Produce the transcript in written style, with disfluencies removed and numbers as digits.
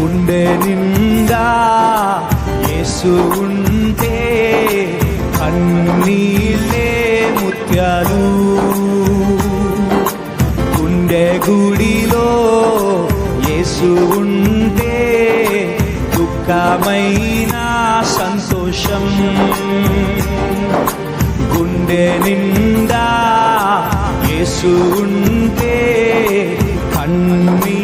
గుండె నిండా యేసు ఉంటే కన్నీళ్ళే ముత్యాలు. గుండె గుడిలో యేసు ఉంటే దుఃఖమైన సంతోషం. గుండె నిండా యేసు ఉంటే కన్నీళ్ళే